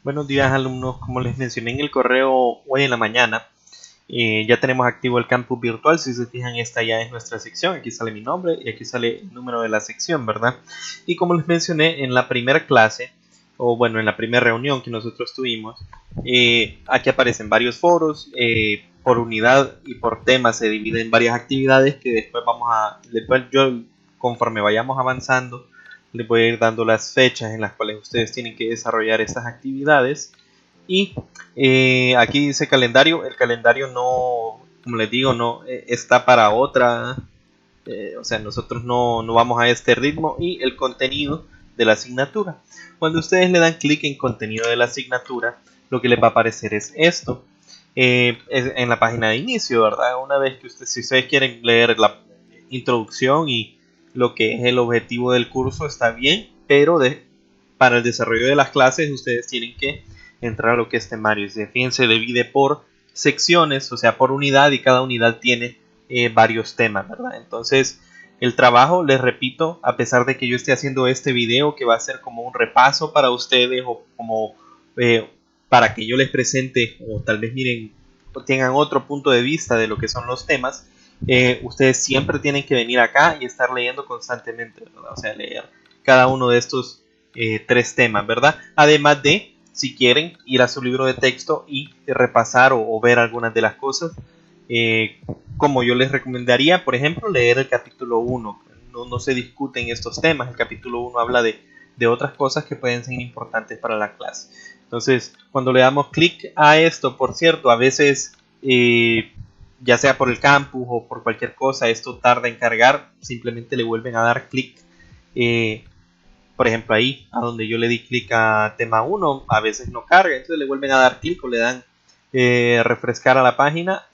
Buenos días, alumnos. Como les mencioné en el correo hoy en la mañana, ya tenemos activo el campus virtual. Si se fijan, esta ya es nuestra sección. Aquí sale mi nombre y aquí sale el número de la sección, ¿verdad? Y como les mencioné en la primera clase, o bueno, en la primera reunión que nosotros tuvimos, aquí aparecen varios foros. Por unidad y por tema se dividen varias actividades que después yo, conforme vayamos avanzando, les voy a ir dando las fechas en las cuales ustedes tienen que desarrollar estas actividades. Y aquí dice calendario. El calendario no, como les digo, no está para otra. O sea, nosotros no vamos a este ritmo. Y el contenido de la asignatura. Cuando ustedes le dan clic en contenido de la asignatura, lo que les va a aparecer es esto. Es en la página de inicio, ¿verdad? Una vez que si ustedes quieren leer la introducción y lo que es el objetivo del curso, está bien, pero para el desarrollo de las clases ustedes tienen que entrar a lo que es temario. Fíjense, se divide por secciones, o sea, por unidad, y cada unidad tiene varios temas, ¿verdad? Entonces, el trabajo, les repito, a pesar de que yo esté haciendo este video que va a ser como un repaso para ustedes o como para que yo les presente, o tal vez miren o tengan otro punto de vista de lo que son los temas, ustedes siempre tienen que venir acá y estar leyendo constantemente, ¿verdad? O sea, leer cada uno de estos tres temas, ¿verdad? Además de, si quieren, ir a su libro de texto y repasar o ver algunas de las cosas, como yo les recomendaría, por ejemplo, leer el capítulo 1. No se discuten estos temas. El capítulo 1 habla de otras cosas que pueden ser importantes para la clase. Entonces, cuando le damos clic a esto, por cierto, a veces, ya sea por el campus o por cualquier cosa, esto tarda en cargar. Simplemente le vuelven a dar clic. Por ejemplo, ahí, a donde yo le di clic a tema 1, a veces no carga. Entonces le vuelven a dar clic o le dan refrescar a la página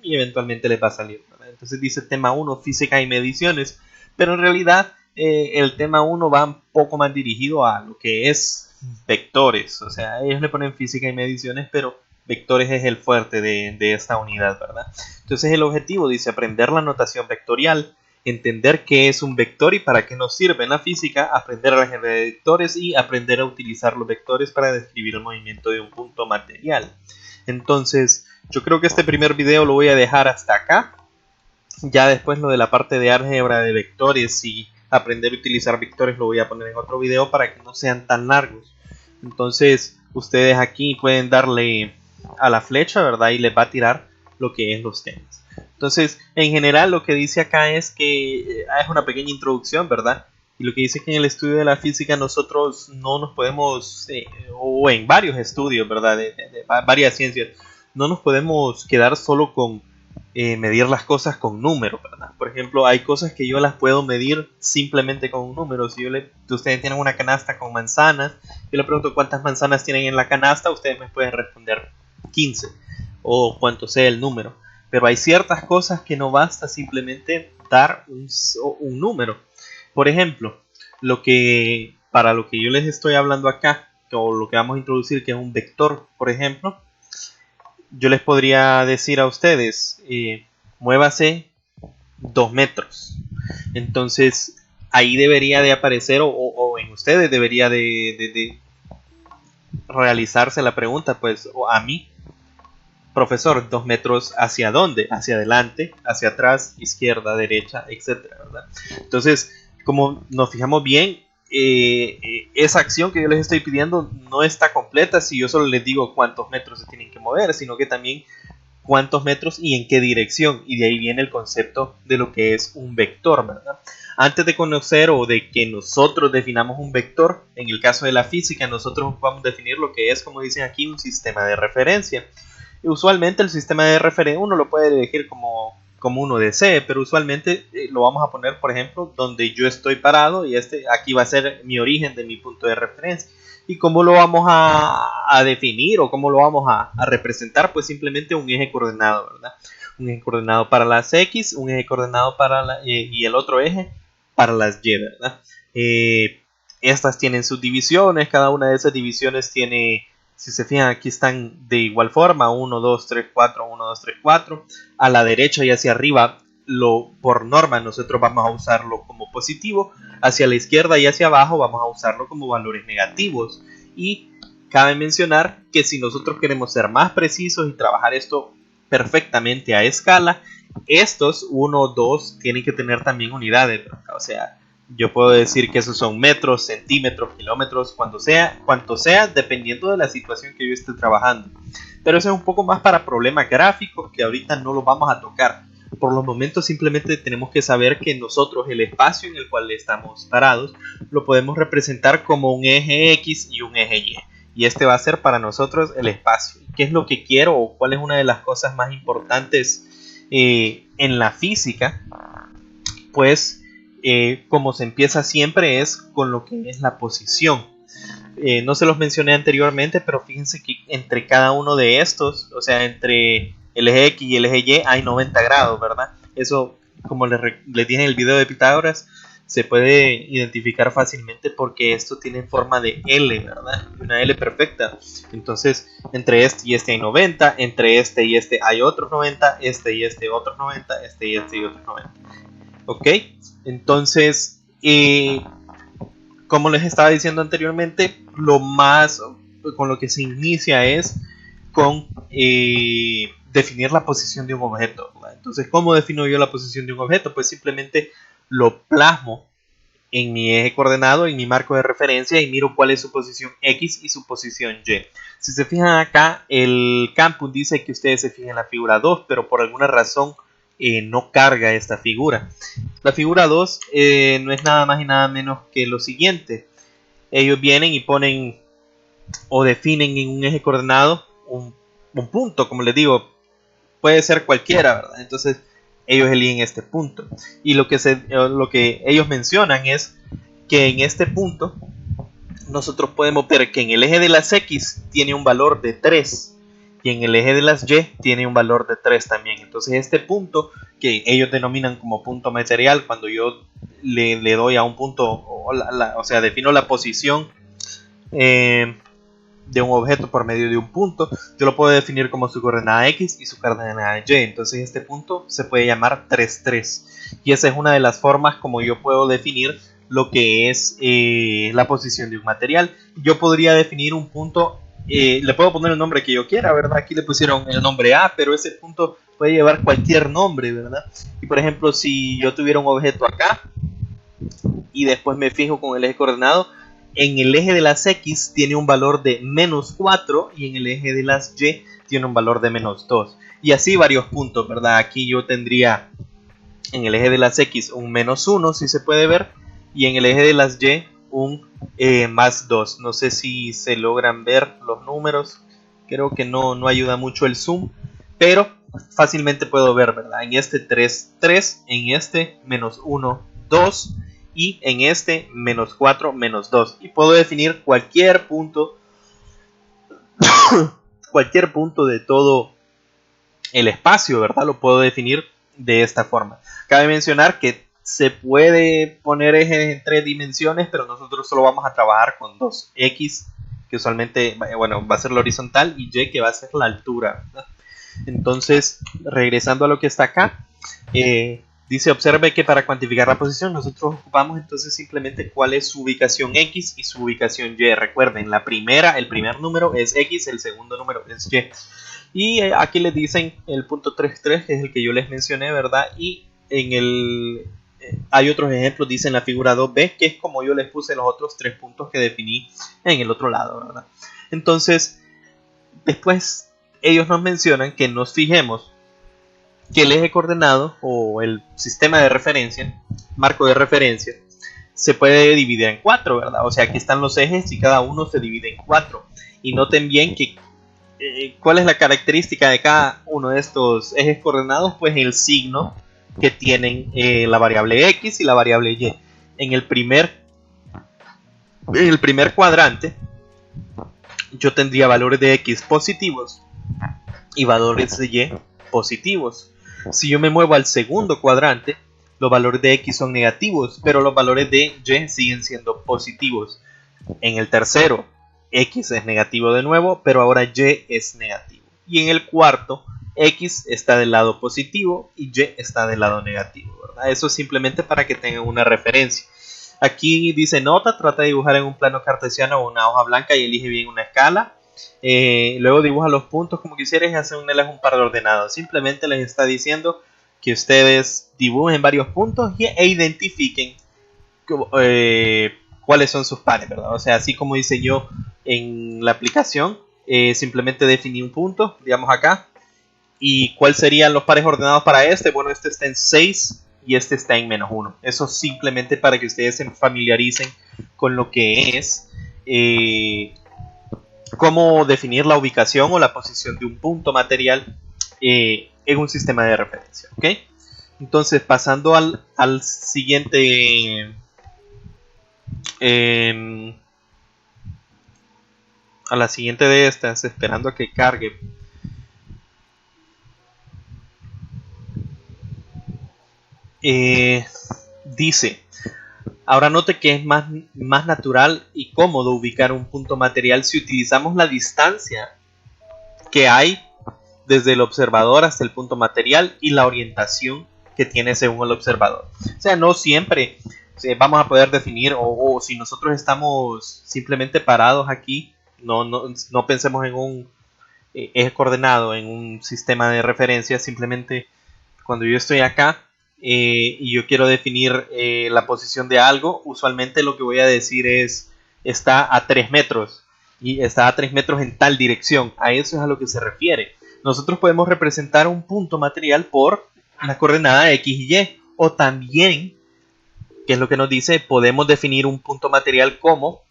y eventualmente les va a salir, ¿verdad? Entonces dice tema 1, física y mediciones. Pero en realidad el tema 1 va un poco más dirigido a lo que es vectores. O sea, ellos le ponen física y mediciones, pero vectores es el fuerte de esta unidad, ¿verdad? Entonces el objetivo dice aprender la notación vectorial, entender qué es un vector y para qué nos sirve en la física, aprender a algebra de vectores y aprender a utilizar los vectores para describir el movimiento de un punto material. Entonces, yo creo que este primer video lo voy a dejar hasta acá. Ya después lo de la parte de álgebra de vectores y aprender a utilizar vectores lo voy a poner en otro video para que no sean tan largos. Entonces, ustedes aquí pueden darle a la flecha, ¿verdad? Y les va a tirar lo que es los temas. Entonces, en general lo que dice acá es que es una pequeña introducción, ¿verdad? Y lo que dice que en el estudio de la física nosotros no nos podemos, o en varios estudios, ¿verdad? De varias ciencias, no nos podemos quedar solo con medir las cosas con números, ¿verdad? Por ejemplo, hay cosas que yo las puedo medir simplemente con un número. Si ustedes tienen una canasta con manzanas, yo le pregunto cuántas manzanas tienen en la canasta, ustedes me pueden responder 15 o cuánto sea el número. Pero hay ciertas cosas que no basta simplemente dar un número. Por ejemplo, para lo que yo les estoy hablando acá, o lo que vamos a introducir, que es un vector, por ejemplo, yo les podría decir a ustedes, muévase 2 metros. Entonces, ahí debería de aparecer, o en ustedes debería de realizarse la pregunta, pues, o a mí, profesor, 2 metros hacia dónde, hacia adelante, hacia atrás, izquierda, derecha, etcétera, ¿verdad? Entonces, como nos fijamos bien, esa acción que yo les estoy pidiendo no está completa si yo solo les digo cuántos metros se tienen que mover, sino que también cuántos metros y en qué dirección, y de ahí viene el concepto de lo que es un vector, ¿verdad? Antes de conocer o de que nosotros definamos un vector, en el caso de la física, nosotros vamos a definir lo que es, como dicen aquí, un sistema de referencia. Y usualmente el sistema de referencia uno lo puede elegir como uno desee, pero usualmente lo vamos a poner, por ejemplo, donde yo estoy parado, y aquí va a ser mi origen de mi punto de referencia. ¿Y cómo lo vamos a definir o cómo lo vamos a representar? Pues simplemente un eje coordenado, ¿verdad? Un eje coordenado para las X, un eje coordenado para y el otro eje para las Y, ¿verdad? Estas tienen sus divisiones, cada una de esas divisiones tiene, si se fijan, aquí están de igual forma, 1, 2, 3, 4, 1, 2, 3, 4. A la derecha y hacia arriba, por norma, nosotros vamos a usarlo como positivo. Hacia la izquierda y hacia abajo vamos a usarlo como valores negativos. Y cabe mencionar que si nosotros queremos ser más precisos y trabajar esto perfectamente a escala, estos 1, 2 tienen que tener también unidades, ¿verdad? O sea, yo puedo decir que esos son metros, centímetros, kilómetros, cuanto sea, dependiendo de la situación que yo esté trabajando. Pero eso es un poco más para problemas gráficos que ahorita no los vamos a tocar. Por los momentos simplemente tenemos que saber que nosotros el espacio en el cual estamos parados lo podemos representar como un eje X y un eje Y. Y este va a ser para nosotros el espacio. ¿Qué es lo que quiero o cuál es una de las cosas más importantes en la física? Pues como se empieza siempre es con lo que es la posición. No se los mencioné anteriormente, pero fíjense que entre cada uno de estos, o sea, entre el eje X y el eje Y hay 90 grados, ¿verdad? Eso, como les dije en el video de Pitágoras, se puede identificar fácilmente porque esto tiene forma de L, ¿verdad? Una L perfecta. Entonces, entre este y este hay 90, entre este y este hay otros 90, este y este otros 90, este y este y otros 90. ¿Ok? Entonces, como les estaba diciendo anteriormente, lo más con lo que se inicia es con definir la posición de un objeto, ¿verdad? Entonces, ¿cómo defino yo la posición de un objeto? Pues simplemente lo plasmo en mi eje coordenado, en mi marco de referencia, y miro cuál es su posición X y su posición Y. Si se fijan acá, el campus dice que ustedes se fijen en la figura 2, pero por alguna razón no carga esta figura. La figura 2 no es nada más y nada menos que lo siguiente. Ellos vienen y ponen o definen en un eje coordenado un punto, como les digo, puede ser cualquiera, ¿verdad? Entonces ellos eligen este punto. Y lo que ellos mencionan es que en este punto nosotros podemos ver que en el eje de las X tiene un valor de 3 y en el eje de las Y tiene un valor de 3 también. Entonces este punto que ellos denominan como punto material, cuando yo le doy a un punto, o sea, defino la posición de un objeto por medio de un punto, yo lo puedo definir como su coordenada X y su coordenada Y. Entonces este punto se puede llamar 3, 3. Y esa es una de las formas como yo puedo definir lo que es la posición de un material. Yo podría definir un punto, le puedo poner el nombre que yo quiera, ¿verdad? Aquí le pusieron el nombre A, pero ese punto puede llevar cualquier nombre, ¿verdad? Y por ejemplo, si yo tuviera un objeto acá y después me fijo con el eje coordenado, en el eje de las X tiene un valor de menos 4 y en el eje de las Y tiene un valor de menos 2. Y así varios puntos, ¿verdad? Aquí yo tendría en el eje de las X un menos 1, si se puede ver, y en el eje de las Y un más 2. No sé si se logran ver los números, creo que no ayuda mucho el zoom, pero fácilmente puedo ver, ¿verdad? En este 3, 3, en este menos 1, 2, y en este menos 4, menos 2. Y puedo definir cualquier punto de todo el espacio, ¿verdad? Lo puedo definir de esta forma. Cabe mencionar que se puede poner ejes en 3 dimensiones, pero nosotros solo vamos a trabajar con 2. X, que usualmente, bueno, va a ser la horizontal, y Y, que va a ser la altura, ¿verdad? Entonces, regresando a lo que está acá, dice, observe que para cuantificar la posición nosotros ocupamos entonces simplemente cuál es su ubicación X y su ubicación Y. Recuerden, el primer número es X, el segundo número es Y. Y aquí les dicen el punto 33, que es el que yo les mencioné, ¿verdad? Y hay otros ejemplos, dice en la figura 2B, que es como yo les puse los otros 3 puntos que definí en el otro lado, ¿verdad? Entonces, después ellos nos mencionan que nos fijemos que el eje coordenado o el sistema de referencia, marco de referencia, se puede dividir en 4, ¿verdad? O sea, aquí están los ejes y cada uno se divide en 4. Y noten bien que ¿cuál es la característica de cada uno de estos ejes coordenados? Pues el signo que tienen la variable X y la variable Y. En el primer cuadrante yo tendría valores de X positivos y valores de Y positivos. Si yo me muevo al segundo cuadrante, los valores de X son negativos, pero los valores de Y siguen siendo positivos. En el tercero, X es negativo de nuevo, pero ahora Y es negativo. Y en el cuarto, X está del lado positivo y Y está del lado negativo, ¿verdad? Eso es simplemente para que tengan una referencia. Aquí dice nota, trata de dibujar en un plano cartesiano o una hoja blanca y elige bien una escala. Luego dibuja los puntos como quisieras y hace un par de ordenados. Simplemente les está diciendo que ustedes dibujen varios puntos e identifiquen cuáles son sus pares, ¿verdad? O sea, así como hice yo en la aplicación, simplemente definí un punto, digamos acá. ¿Y cuáles serían los pares ordenados para este? Bueno, este está en 6 y este está en -1. Eso simplemente para que ustedes se familiaricen con lo que es cómo definir la ubicación o la posición de un punto material en un sistema de referencia. ¿Ok? Entonces, pasando al siguiente... a la siguiente de estas, esperando a que cargue. Dice, ahora note que es más natural y cómodo ubicar un punto material si utilizamos la distancia que hay desde el observador hasta el punto material y la orientación que tiene según el observador. O sea, no siempre vamos a poder definir, o si nosotros estamos simplemente parados aquí, no pensemos en un eje coordenado, en un sistema de referencia. Simplemente cuando yo estoy acá y yo quiero definir la posición de algo, usualmente lo que voy a decir es está a 3 metros y está a 3 metros en tal dirección. A eso es a lo que se refiere. Nosotros podemos representar un punto material por la coordenada X y Y, o también, que es lo que nos dice, podemos definir un punto material como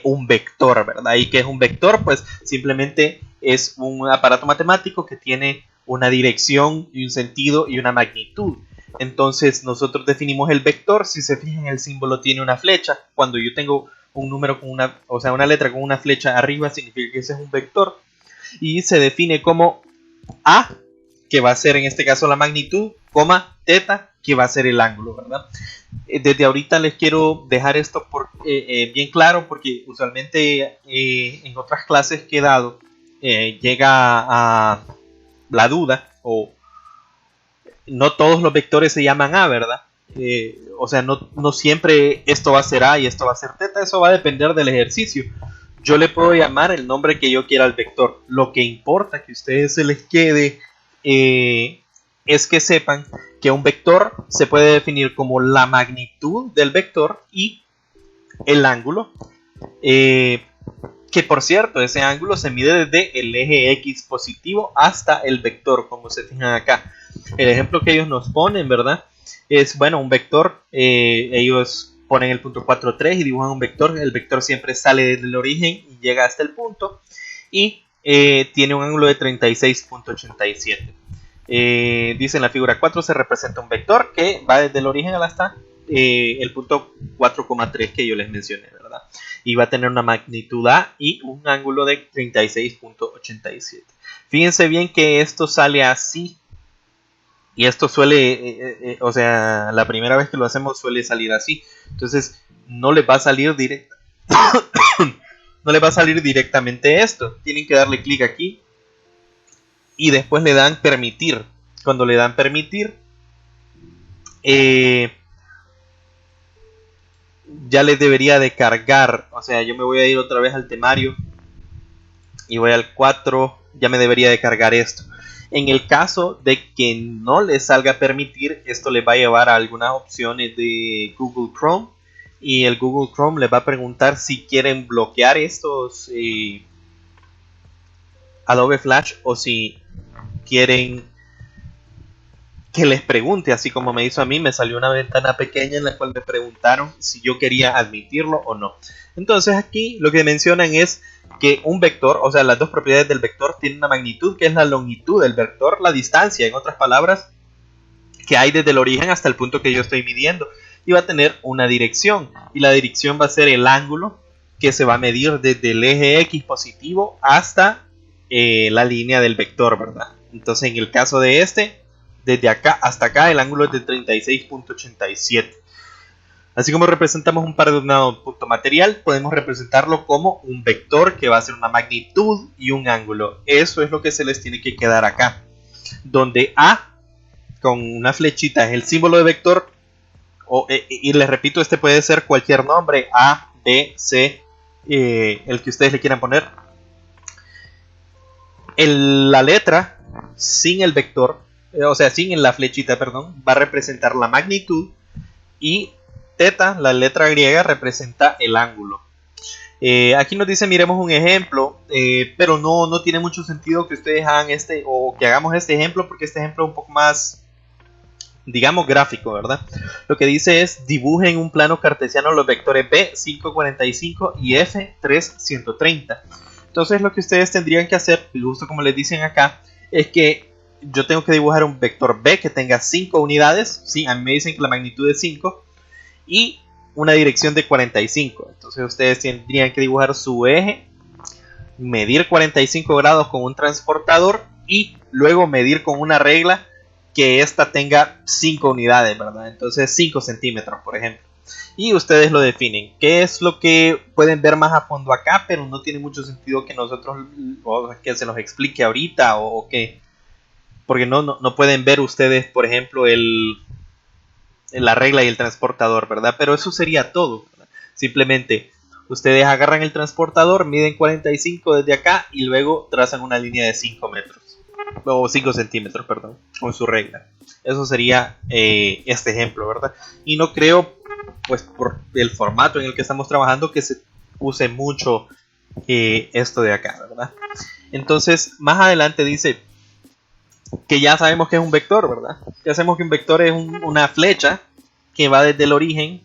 un vector, ¿verdad? ¿Y qué es un vector? Pues simplemente es un aparato matemático que tiene una dirección y un sentido y una magnitud. Entonces nosotros definimos el vector. Si se fijan, el símbolo tiene una flecha. Cuando yo tengo un número con una letra con una flecha arriba, significa que ese es un vector. Y se define como A, que va a ser en este caso la magnitud, coma, teta, que va a ser el ángulo, ¿verdad? Desde ahorita les quiero dejar esto bien claro, porque usualmente en otras clases que he dado llega a la duda, o no todos los vectores se llaman A, ¿verdad? O sea, no siempre esto va a ser A y esto va a ser teta. Eso va a depender del ejercicio. Yo le puedo llamar el nombre que yo quiera al vector. Lo que importa que a ustedes se les quede es que sepan que un vector se puede definir como la magnitud del vector y el ángulo. Que por cierto, ese ángulo se mide desde el eje X positivo hasta el vector, como se fijan acá. El ejemplo que ellos nos ponen, ¿verdad? Es, bueno, un vector. Ellos ponen el punto 4, 3 y dibujan un vector. El vector siempre sale desde el origen y llega hasta el punto. Y tiene un ángulo de 36.87. Dice en la figura 4 se representa un vector que va desde el origen hasta el punto 4,3 que yo les mencioné, ¿verdad? Y va a tener una magnitud A y un ángulo de 36.87. Fíjense bien que esto sale así. Y esto suele, o sea, la primera vez que lo hacemos suele salir así. Entonces no les va a salir no les va a salir directamente esto. Tienen que darle clic aquí y después le dan permitir. Cuando le dan permitir, ya les debería de cargar. O sea, yo me voy a ir otra vez al temario y voy al 4. Ya me debería de cargar esto. En el caso de que no les salga permitir, esto les va a llevar a algunas opciones de Google Chrome. Y el Google Chrome les va a preguntar si quieren bloquear estos Adobe Flash, o si quieren que les pregunte, así como me hizo a mí. Me salió una ventana pequeña en la cual me preguntaron si yo quería admitirlo o no. Entonces aquí lo que mencionan es que un vector, o sea, las dos propiedades del vector, tienen una magnitud que es la longitud del vector, la distancia, en otras palabras, que hay desde el origen hasta el punto que yo estoy midiendo, y va a tener una dirección, y la dirección va a ser el ángulo que se va a medir desde el eje X positivo hasta la línea del vector, ¿verdad? Entonces en el caso de este, desde acá hasta acá el ángulo es de 36.87. Así como representamos un par de un punto material, podemos representarlo como un vector que va a ser una magnitud y un ángulo. Eso es lo que se les tiene que quedar acá. Donde A con una flechita es el símbolo de vector, y les repito, este puede ser cualquier nombre, A, B, C, el que ustedes le quieran poner. La letra sin el vector, o sea, sin la flechita, perdón, va a representar la magnitud, y teta, la letra griega, representa el ángulo. Aquí nos dice, miremos un ejemplo, pero no tiene mucho sentido que ustedes hagan que hagamos este ejemplo, porque este ejemplo es un poco más, digamos, gráfico, ¿verdad? Lo que dice es, dibuje en un plano cartesiano los vectores B, 545 y F, 3, 130. Entonces lo que ustedes tendrían que hacer, justo como les dicen acá, es que yo tengo que dibujar un vector B que tenga 5 unidades. Sí, a mí me dicen que la magnitud es 5 y una dirección de 45. Entonces ustedes tendrían que dibujar su eje, medir 45 grados con un transportador y luego medir con una regla que esta tenga 5 unidades, ¿verdad? Entonces 5 centímetros, por ejemplo. Y ustedes lo definen. ¿Qué es lo que pueden ver más a fondo acá? Pero no tiene mucho sentido que nosotros que se nos explique ahorita o que... Porque no pueden ver ustedes, por ejemplo, la regla y el transportador, ¿verdad? Pero eso sería todo, ¿verdad? Simplemente ustedes agarran el transportador, miden 45 desde acá y luego trazan una línea de 5 metros. O 5 centímetros, perdón, con su regla. Eso sería este ejemplo, ¿verdad? Y no creo, pues por el formato en el que estamos trabajando, que se use mucho esto de acá, ¿verdad? Entonces, más adelante dice que ya sabemos que es un vector, ¿verdad? Ya sabemos que un vector es una flecha que va desde el origen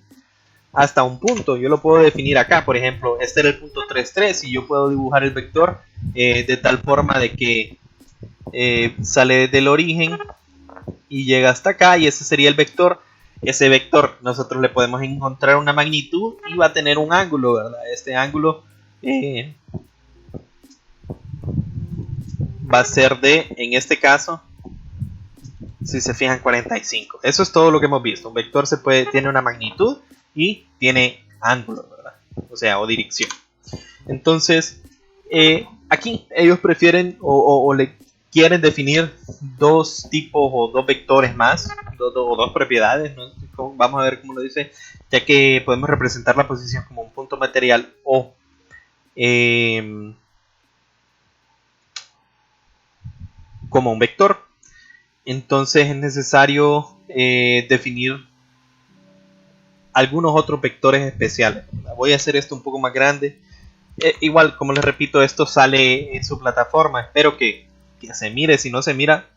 hasta un punto. Yo lo puedo definir acá, por ejemplo, este era el punto 3, 3 y yo puedo dibujar el vector de tal forma de que sale desde el origen y llega hasta acá, y ese sería el vector. Ese vector nosotros le podemos encontrar una magnitud y va a tener un ángulo, ¿verdad? Este ángulo va a ser en este caso, si se fijan, 45. Eso es todo lo que hemos visto. Un vector tiene una magnitud y tiene ángulo, ¿verdad? O sea, o dirección. Entonces, aquí ellos prefieren o le quieren definir dos tipos o dos vectores más, o dos propiedades, ¿no? Vamos a ver cómo lo dice, ya que podemos representar la posición como un punto material o como un vector. Entonces es necesario definir algunos otros vectores especiales. Voy a hacer esto un poco más grande. Igual, como les repito, esto sale en su plataforma. Espero que se mire. Si no se mira,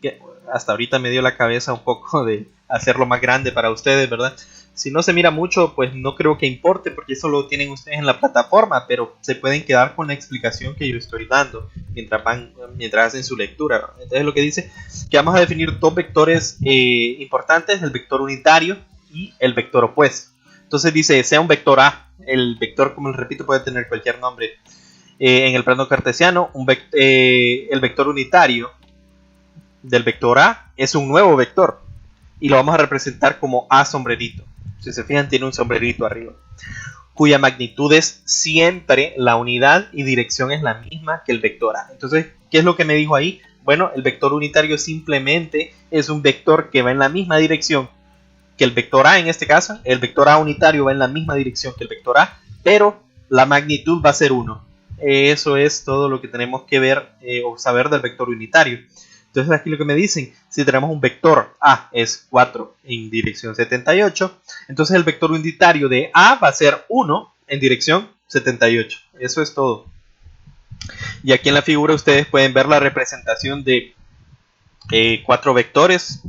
que hasta ahorita me dio la cabeza un poco de hacerlo más grande para ustedes, ¿verdad? Si no se mira mucho, pues no creo que importe, porque eso lo tienen ustedes en la plataforma, pero se pueden quedar con la explicación que yo estoy dando mientras hacen su lectura, ¿verdad? Entonces lo que dice que vamos a definir dos vectores importantes, el vector unitario y el vector opuesto. Entonces dice, sea un vector A, el vector, como les repito, puede tener cualquier nombre en el plano cartesiano. El vector unitario del vector A es un nuevo vector y lo vamos a representar como A sombrerito. Si se fijan, tiene un sombrerito arriba, cuya magnitud es siempre la unidad y dirección es la misma que el vector A. Entonces, ¿qué es lo que me dijo ahí? Bueno, el vector unitario simplemente es un vector que va en la misma dirección que el vector A. En este caso, el vector A unitario va en la misma dirección que el vector A, pero la magnitud va a ser 1. Eso es todo lo que tenemos que ver o saber del vector unitario. Entonces aquí lo que me dicen, si tenemos un vector A es 4 en dirección 78, entonces el vector unitario de A va a ser 1 en dirección 78. Eso es todo. Y aquí en la figura ustedes pueden ver la representación de 4 vectores,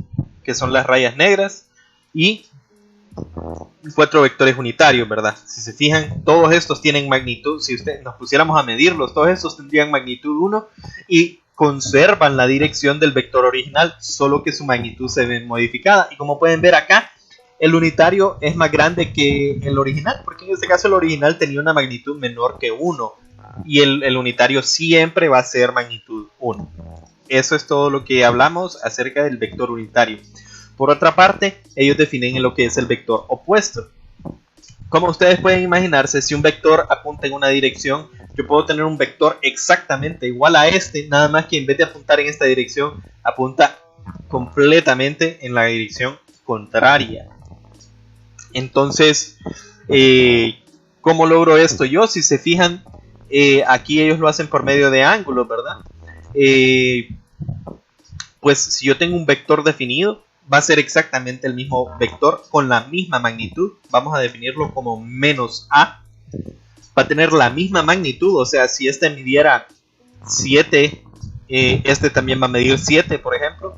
que son las rayas negras, y 4 vectores unitarios, ¿verdad? Si se fijan, todos estos tienen magnitud. Si nos pusiéramos a medirlos, todos estos tendrían magnitud 1 y conservan la dirección del vector original, solo que su magnitud se ve modificada. Y como pueden ver acá, el unitario es más grande que el original, porque en este caso el original tenía una magnitud menor que 1 y el unitario siempre va a ser magnitud 1. Eso es todo lo que hablamos acerca del vector unitario. Por otra parte, ellos definen lo que es el vector opuesto. Como ustedes pueden imaginarse, si un vector apunta en una dirección, yo puedo tener un vector exactamente igual a este, nada más que en vez de apuntar en esta dirección, apunta completamente en la dirección contraria. Entonces, ¿cómo logro esto yo? Si se fijan, aquí ellos lo hacen por medio de ángulos, ¿verdad? Pues si yo tengo un vector definido, va a ser exactamente el mismo vector con la misma magnitud. Vamos a definirlo como menos a. Va a tener la misma magnitud, o sea, si este midiera 7, este también va a medir 7, por ejemplo.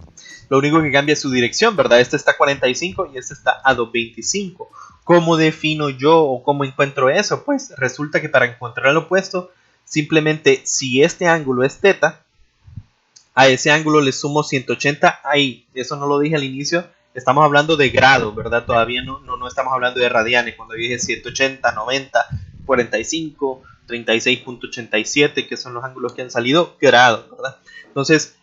Lo único que cambia es su dirección, ¿verdad? Este está a 45 y este está a 225. ¿Cómo defino yo o cómo encuentro eso? Pues resulta que para encontrar el opuesto, simplemente si este ángulo es θ, a ese ángulo le sumo 180 ahí. Eso no lo dije al inicio. Estamos hablando de grados, ¿verdad? Todavía no estamos hablando de radianes. Cuando dije 180, 90, 45, 36.87, que son los ángulos que han salido, grados, ¿verdad? Entonces,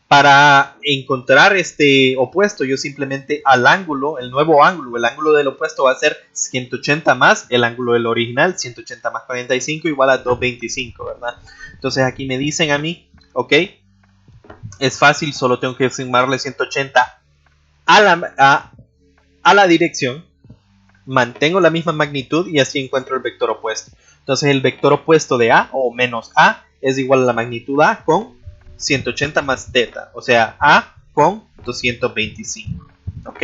para encontrar este opuesto, yo simplemente al ángulo, el nuevo ángulo, el ángulo del opuesto va a ser 180 más el ángulo del original, 180 más 45 igual a 225, ¿verdad? Entonces aquí me dicen a mí, ok, es fácil, solo tengo que sumarle 180 a la dirección, mantengo la misma magnitud y así encuentro el vector opuesto. Entonces el vector opuesto de A o menos A es igual a la magnitud A con 180 más θ, o sea, A con 225, ¿ok?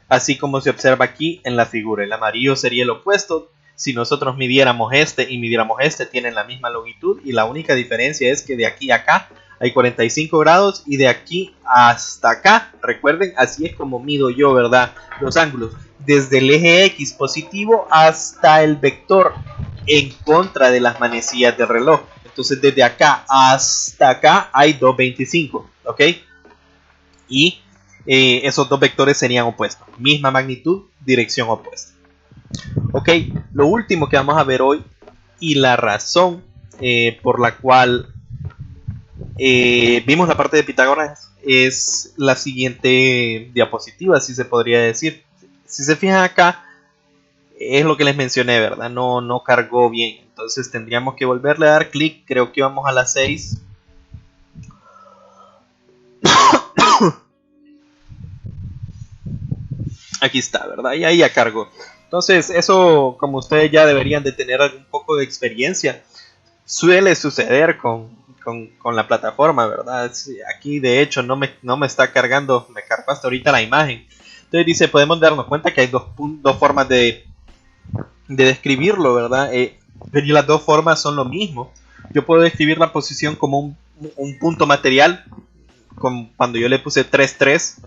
Así como se observa aquí en la figura. El amarillo sería el opuesto. Si nosotros midiéramos este y midiéramos este, tienen la misma longitud y la única diferencia es que de aquí a acá hay 45 grados y de aquí hasta acá, recuerden, así es como mido yo, ¿verdad? Los ángulos, desde el eje X positivo hasta el vector en contra de las manecillas del reloj. Entonces desde acá hasta acá hay 225, ¿ok? Y esos dos vectores serían opuestos, misma magnitud, dirección opuesta. Ok, lo último que vamos a ver hoy y la razón por la cual vimos la parte de Pitágoras es la siguiente diapositiva, si se podría decir. Si se fijan acá, es lo que les mencioné, ¿verdad? No cargó bien. Entonces tendríamos que volverle a dar clic. Creo que vamos a las 6. Aquí está, ¿verdad? Y ahí ya cargó. Entonces eso, como ustedes ya deberían de tener un poco de experiencia, suele suceder con la plataforma, ¿verdad? Aquí de hecho no me está cargando, me cargó hasta ahorita la imagen. Entonces dice, podemos darnos cuenta que hay dos formas de describirlo, ¿verdad? Pero las dos formas son lo mismo. Yo puedo describir la posición como un punto material, como cuando yo le puse 3, 3.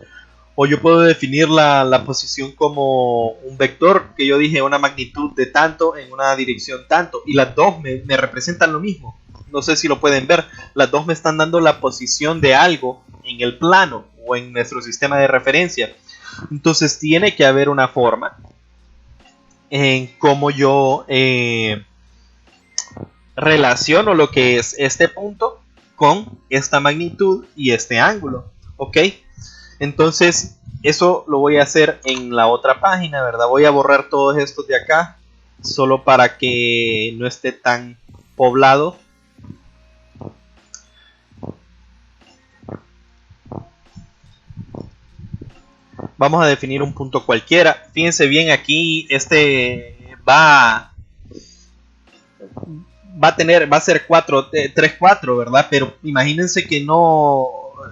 O yo puedo definir la posición como un vector, que yo dije una magnitud de tanto en una dirección tanto. Y las dos me representan lo mismo. No sé si lo pueden ver. Las dos me están dando la posición de algo en el plano o en nuestro sistema de referencia. Entonces tiene que haber una forma en cómo yo relaciono lo que es este punto con esta magnitud y este ángulo. ¿Ok? Entonces, eso lo voy a hacer en la otra página, ¿verdad? Voy a borrar todos estos de acá, solo para que no esté tan poblado. Vamos a definir un punto cualquiera. Fíjense bien, aquí este va a ser 3, 4, ¿verdad? Pero imagínense que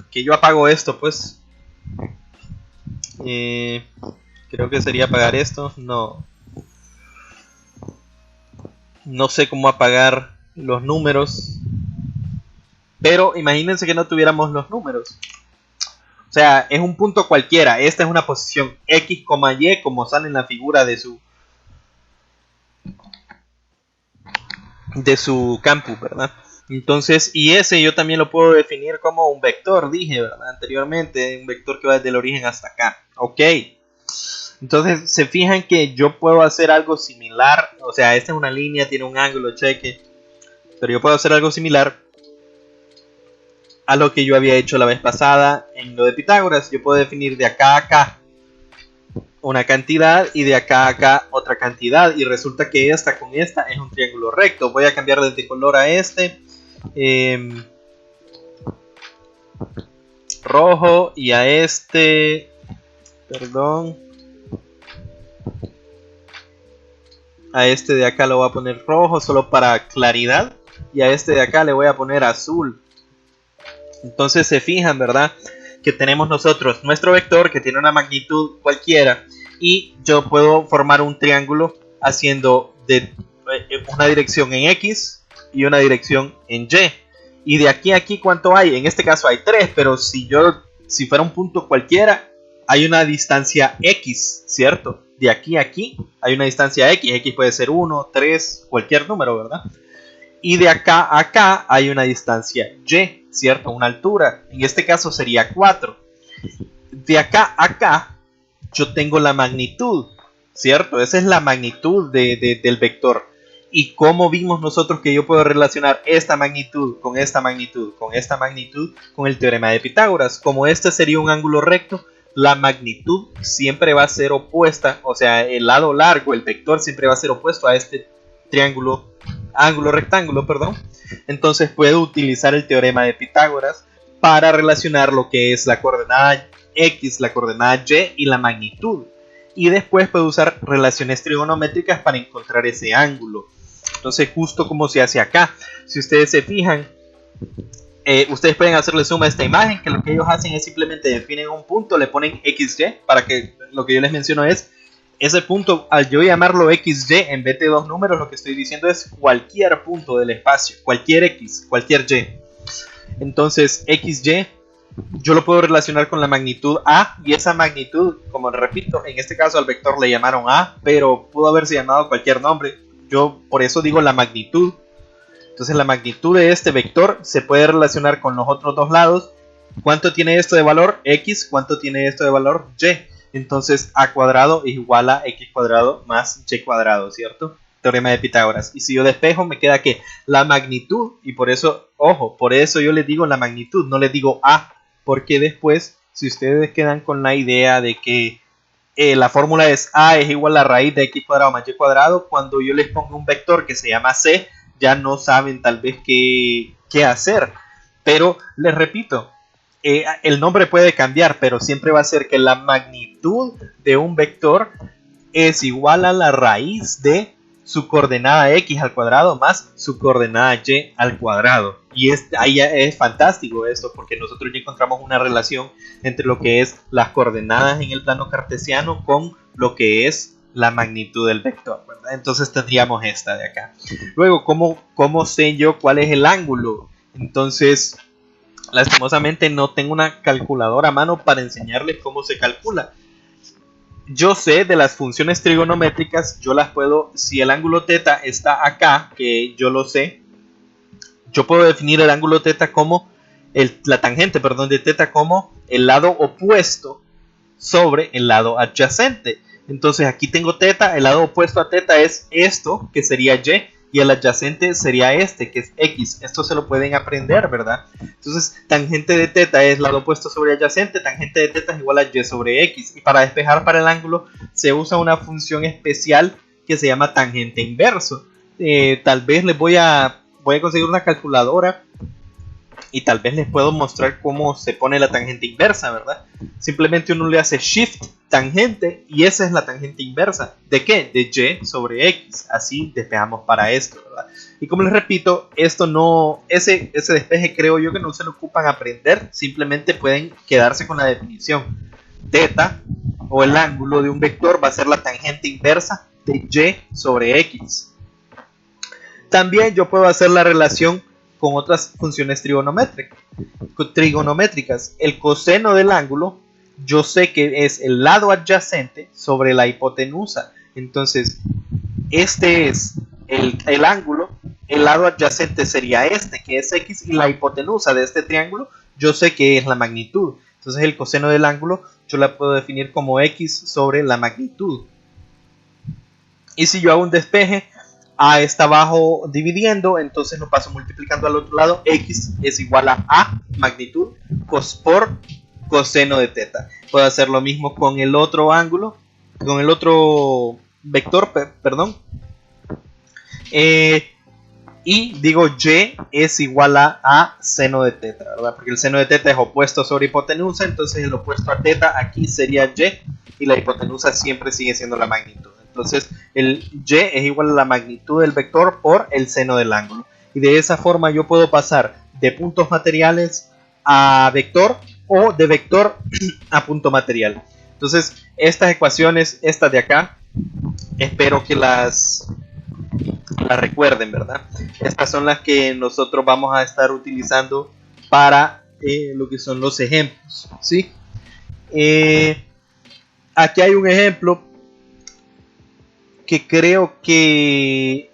que yo apago esto, pues. Creo que sería apagar esto. No sé cómo apagar los números. Pero imagínense que no tuviéramos los números. O sea, es un punto cualquiera. Esta es una posición X, Y, como sale en la figura de su campus, ¿verdad? Entonces, y ese yo también lo puedo definir como un vector, dije, ¿verdad? Anteriormente, un vector que va desde el origen hasta acá. Ok. Entonces, se fijan que yo puedo hacer algo similar. O sea, esta es una línea, tiene un ángulo, cheque. Pero yo puedo hacer algo similar a lo que yo había hecho la vez pasada en lo de Pitágoras. Yo puedo definir de acá a acá una cantidad y de acá a acá otra cantidad, y resulta que esta con esta es un triángulo recto. Voy a cambiar de color a este rojo, y a este, perdón, A este de acá lo voy a poner rojo solo para claridad. Y a este de acá le voy a poner azul. Entonces se fijan, ¿verdad? Que tenemos nosotros nuestro vector que tiene una magnitud cualquiera. Y yo puedo formar un triángulo haciendo una dirección en X y una dirección en Y. Y de aquí a aquí, ¿cuánto hay? En este caso hay 3, pero si fuera un punto cualquiera, hay una distancia X, ¿cierto? De aquí a aquí hay una distancia X. X puede ser 1, 3, cualquier número, ¿verdad? Y de acá a acá hay una distancia Y, ¿cierto? Una altura. En este caso sería 4. De acá a acá yo tengo la magnitud, ¿cierto? Esa es la magnitud del vector. ¿Y cómo vimos nosotros que yo puedo relacionar esta magnitud con esta magnitud, con esta magnitud, con el teorema de Pitágoras? Como este sería un ángulo recto, la magnitud siempre va a ser opuesta, o sea, el lado largo, el vector siempre va a ser opuesto a este ángulo rectángulo, perdón. Entonces puedo utilizar el teorema de Pitágoras para relacionar lo que es la coordenada X, la coordenada Y y la magnitud. Y después puedo usar relaciones trigonométricas para encontrar ese ángulo. Entonces, justo como se hace acá, si ustedes se fijan, ustedes pueden hacerle suma a esta imagen, que lo que ellos hacen es simplemente definen un punto, le ponen XY, para que lo que yo les menciono es ese punto, al yo llamarlo XY en vez de dos números, lo que estoy diciendo es cualquier punto del espacio, cualquier X, cualquier Y. Entonces, XY yo lo puedo relacionar con la magnitud A, y esa magnitud, como repito, en este caso al vector le llamaron A, pero pudo haberse llamado cualquier nombre. Yo por eso digo la magnitud. Entonces la magnitud de este vector se puede relacionar con los otros dos lados. ¿Cuánto tiene esto de valor? X. ¿Cuánto tiene esto de valor? Y. Entonces a cuadrado es igual a X cuadrado más Y cuadrado, ¿cierto? Teorema de Pitágoras. Y si yo despejo, me queda que la magnitud, y por eso, ojo, por eso yo les digo la magnitud, no les digo A, porque después, si ustedes quedan con la idea de que la fórmula es A es igual a raíz de X cuadrado más Y cuadrado, cuando yo les pongo un vector que se llama C, ya no saben tal vez qué hacer. Pero les repito, el nombre puede cambiar, pero siempre va a ser que la magnitud de un vector es igual a la raíz de su coordenada X al cuadrado más su coordenada Y al cuadrado. Y ahí es fantástico esto, porque nosotros ya encontramos una relación entre lo que es las coordenadas en el plano cartesiano con lo que es la magnitud del vector, ¿verdad? Entonces tendríamos esta de acá. Luego, ¿cómo sé yo cuál es el ángulo? Entonces, lastimosamente no tengo una calculadora a mano para enseñarles cómo se calcula. Yo sé de las funciones trigonométricas, yo las puedo, si el ángulo θ está acá, que yo lo sé, yo puedo definir el ángulo θ como, la tangente, perdón, de θ como el lado opuesto sobre el lado adyacente. Entonces aquí tengo θ, el lado opuesto a θ es esto, que sería Y, y el adyacente sería este, que es X. Esto se lo pueden aprender, ¿verdad? Entonces, tangente de θ es lado opuesto sobre adyacente, tangente de θ es igual a Y sobre X. Y para despejar para el ángulo se usa una función especial que se llama tangente inverso. Tal vez les voy a conseguir una calculadora y tal vez les puedo mostrar cómo se pone la tangente inversa, ¿verdad? Simplemente uno le hace shift tangente y esa es la tangente inversa. ¿De qué? De Y sobre X. Así despejamos para esto, ¿verdad? Y como les repito, esto no, ese despeje creo yo que no se lo ocupan aprender, simplemente pueden quedarse con la definición. Θ o el ángulo de un vector va a ser la tangente inversa de Y sobre X. También yo puedo hacer la relación con otras funciones trigonométricas. El coseno del ángulo, yo sé que es el lado adyacente sobre la hipotenusa. Entonces, este es el ángulo, el lado adyacente sería este, que es X, y la hipotenusa de este triángulo, yo sé que es la magnitud. Entonces, el coseno del ángulo, yo la puedo definir como X sobre la magnitud. Y si yo hago un despeje, A está abajo dividiendo, entonces lo paso multiplicando al otro lado. X es igual a magnitud por coseno de θ. Puedo hacer lo mismo con el otro ángulo, con el otro vector, perdón. Y digo Y es igual a seno de θ, ¿verdad? Porque el seno de θ es opuesto sobre hipotenusa, entonces el opuesto a θ aquí sería Y, y la hipotenusa siempre sigue siendo la magnitud. Entonces el y es igual a la magnitud del vector por el seno del ángulo. Y de esa forma yo puedo pasar de puntos materiales a vector o de vector a punto material. Entonces estas ecuaciones, estas de acá, espero que las recuerden, ¿verdad? Estas son las que nosotros vamos a estar utilizando para lo que son los ejemplos, ¿sí? Aquí hay un ejemplo que creo que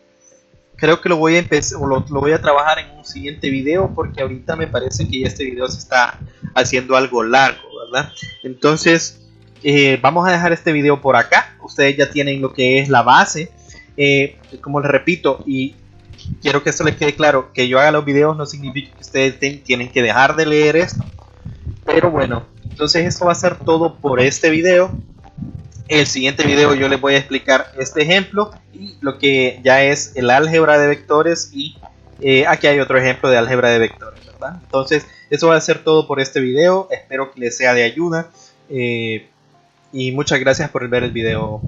lo voy a empezar, lo voy a trabajar en un siguiente video, porque ahorita me parece que este video se está haciendo algo largo, ¿verdad? Entonces vamos a dejar este video por acá. Ustedes ya tienen lo que es la base. Como les repito, y quiero que esto les quede claro, que yo haga los videos no significa que ustedes tienen que dejar de leer esto. Pero bueno, entonces esto va a ser todo por este video. El siguiente video yo les voy a explicar este ejemplo y lo que ya es el álgebra de vectores, y aquí hay otro ejemplo de álgebra de vectores, ¿verdad? Entonces eso va a ser todo por este video. Espero que les sea de ayuda y muchas gracias por ver el video.